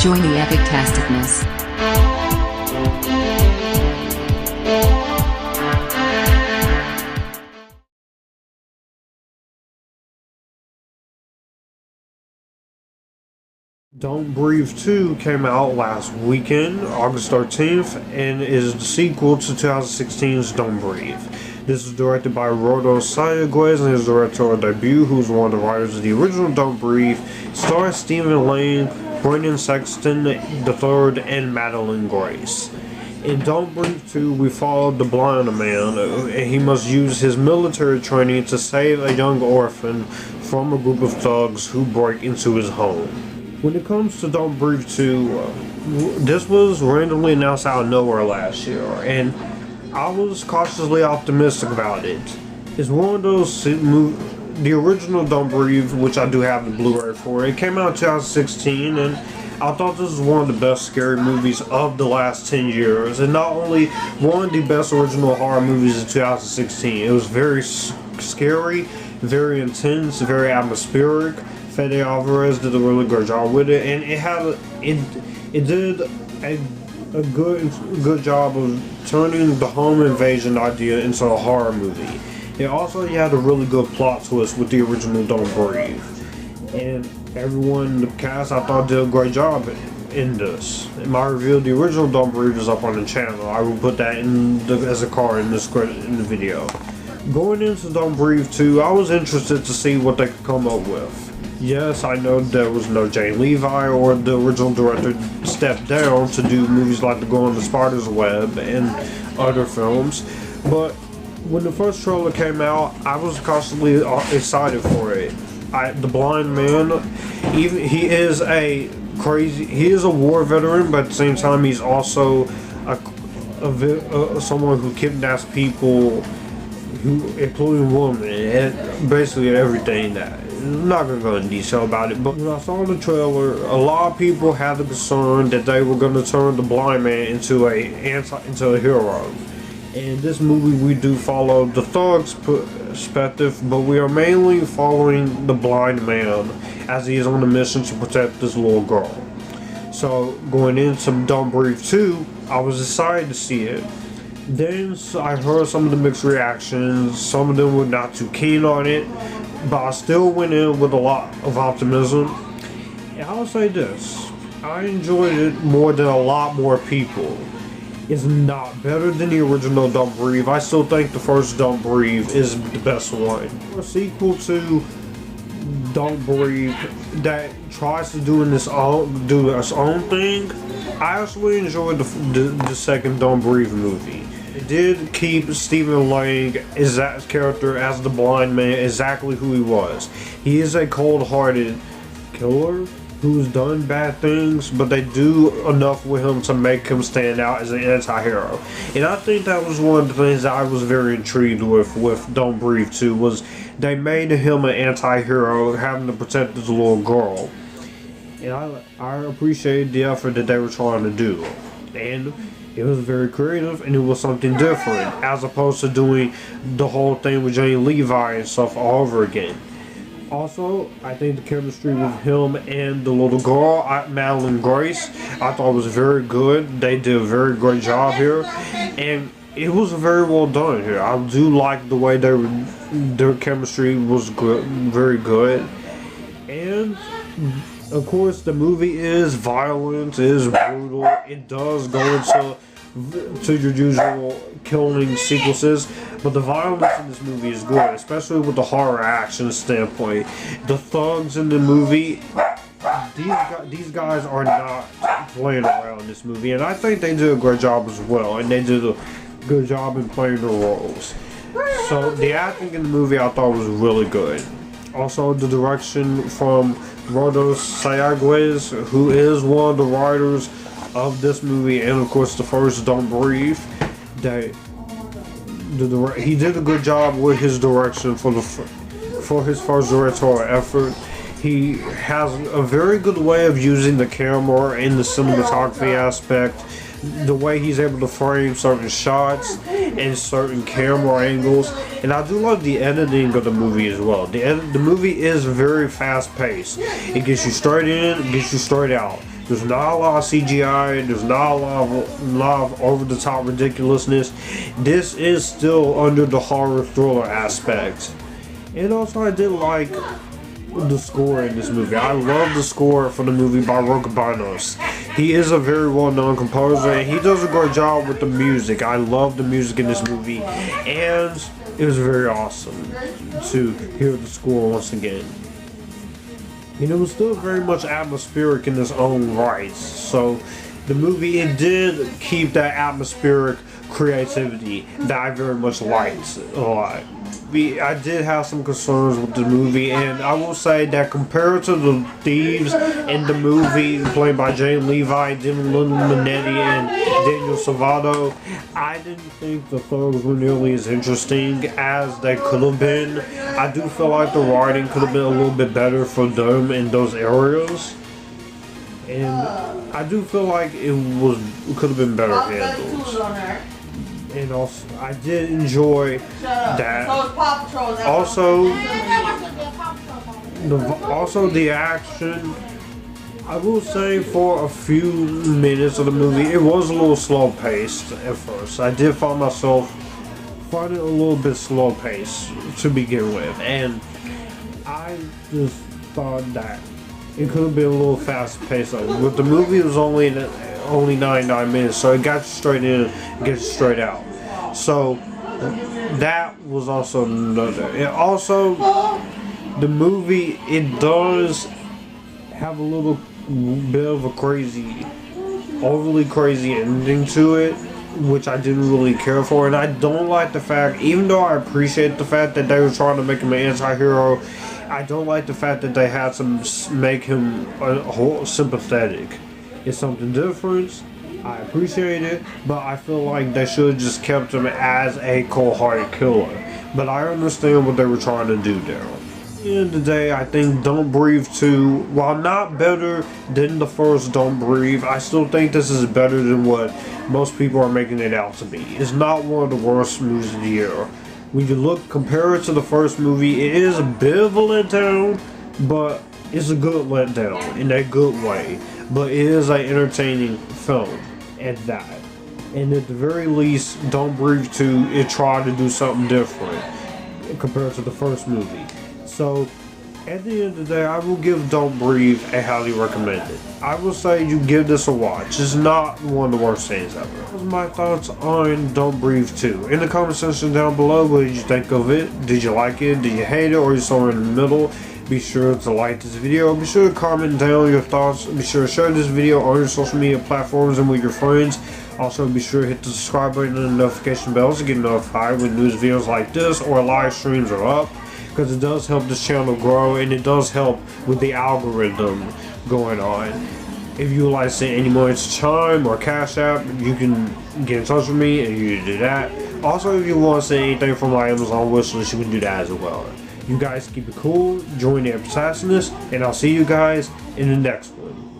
Join the Epictasticness. Don't Breathe 2 came out last weekend, August 13th, and is the sequel to 2016's Don't Breathe. This is directed by Rodo Sayagues and his directorial debut, who's one of the writers of the original Don't Breathe. Stars Stephen Lang, Brendan Sexton III, and Madeline Grace. In Don't Breathe 2, we follow the blind man, and he must use his military training to save a young orphan from a group of thugs who break into his home. When it comes to Don't Breathe 2, this was randomly announced out of nowhere last year, and I was cautiously optimistic about it. It's one of those the original Don't Breathe, which I do have the Blu-ray for. It came out in 2016, and I thought this was one of the best scary movies of the last 10 years, and not only one of the best original horror movies of 2016. It was very scary, very intense, very atmospheric. Fede Álvarez did a really good job with it, and it did a good job of turning the home invasion idea into a horror movie. It also had a really good plot twist with the original Don't Breathe, and everyone in the cast I thought did a great job in this. In my review, the original Don't Breathe is up on the channel. I will put that as a card in the video. Going into Don't Breathe 2, I was interested to see what they could come up with. Yes, I know there was no Jane Levi, or the original director stepped down to do movies like The Girl in the Spider's Web and other films, but when the first trailer came out, I was constantly excited for it. The blind man, he is a war veteran, but at the same time he's also someone who kidnaps people, including women, and basically everything that. I'm not going to go into detail about it, but when I saw the trailer, a lot of people had the concern that they were going to turn the blind man into a hero. In this movie, we do follow the thug's perspective, but we are mainly following the blind man as he is on a mission to protect this little girl. So, going into Don't Breathe 2, I was excited to see it. Then I heard some of the mixed reactions. Some of them were not too keen on it, but I still went in with a lot of optimism. And I'll say this, I enjoyed it more than a lot more people. It's not better than the original Don't Breathe. I still think the first Don't Breathe is the best one. A sequel to Don't Breathe that tries to do its own thing. I actually enjoyed the second Don't Breathe movie. It did keep Stephen Lang, his character as the blind man, exactly who he was. He is a cold-hearted killer who's done bad things, but they do enough with him to make him stand out as an anti-hero. And I think that was one of the things that I was very intrigued with Don't Breathe 2, was they made him an anti-hero, having to protect this little girl. And I appreciated the effort that they were trying to do. And it was very creative, and it was something different, as opposed to doing the whole thing with Jane Levi and stuff all over again. Also, I think the chemistry with him and the little girl, Madeline Grace, I thought was very good. They did a very great job here, and it was very well done here. I do like the way their chemistry was good, very good. And of course, the movie is violent, it is brutal, it does go into your usual killing sequences, but the violence in this movie is good, especially with the horror action standpoint. The thugs in the movie, these guys are not playing around in this movie, and I think they did a great job as well, and they did a good job in playing their roles. So the acting in the movie I thought was really good. Also, the direction from Rodo Sayagues, who is one of the writers of this movie, and of course the first Don't Breathe. He did a good job with his direction for his first directorial effort. He has a very good way of using the camera and the cinematography aspect. The way he's able to frame certain shots and certain camera angles, and I do love the editing of the movie as well. The movie is very fast paced. It gets you straight in, it gets you straight out. There's not a lot of CGI. There's not a lot of over-the-top ridiculousness. This is still under the horror thriller aspect. And also, I did like the score in this movie. I love the score for the movie by Rodo Sayagues. He is a very well-known composer, and he does a great job with the music. I love the music in this movie, and it was very awesome to hear the score once again. And it was still very much atmospheric in its own right. So the movie, it did keep that atmospheric creativity that I very much liked a lot. I did have some concerns with the movie, and I will say that compared to the thieves in the movie played by Jane Levi, Dylan Minetti, and Daniel Salvato, I didn't think the thugs were nearly as interesting as they could have been. I do feel like the writing could have been a little bit better for them in those areas, and I do feel like it could have been better handled. And also, I did enjoy that. Also, the action. I will say for a few minutes of the movie, it was a little slow paced at first. I did find myself finding it a little bit slow paced to begin with, and I just thought that it could have been a little fast paced. But the movie was only 99 minutes, so it got straight in, gets straight out. So that was also another. And also, the movie, it does have a little bit of a overly crazy ending to it, which I didn't really care for. And I don't like the fact, even though I appreciate the fact that they were trying to make him an anti-hero, I don't like the fact that they had to make him sympathetic. It's something different. I appreciate it, but I feel like they should have just kept him as a cold-hearted killer. But I understand what they were trying to do there. At the end of the day, I think Don't Breathe 2, while not better than the first Don't Breathe, I still think this is better than what most people are making it out to be. It's not one of the worst movies of the year. When you compare it to the first movie, it is a bit of a letdown, but it's a good letdown in a good way. But it is an entertaining film at that. And at the very least, Don't Breathe 2, it tried to do something different compared to the first movie. So, at the end of the day, I will give Don't Breathe a highly recommended. I will say you give this a watch. It's not one of the worst things ever. That was my thoughts on Don't Breathe 2. In the comment section down below, what did you think of it? Did you like it? Did you hate it? Or are you somewhere in the middle? Be sure to like this video. Be sure to comment down your thoughts. Be sure to share this video on your social media platforms and with your friends. Also, be sure to hit the subscribe button and the notification bells to get notified when news videos like this or live streams are up, because it does help this channel grow and it does help with the algorithm going on. If you would like to send any money to Chime or Cash App, you can get in touch with me and you can do that. Also, if you want to send anything from my Amazon wishlist, you can do that as well. You guys keep it cool, join the Epictasticness, and I'll see you guys in the next one.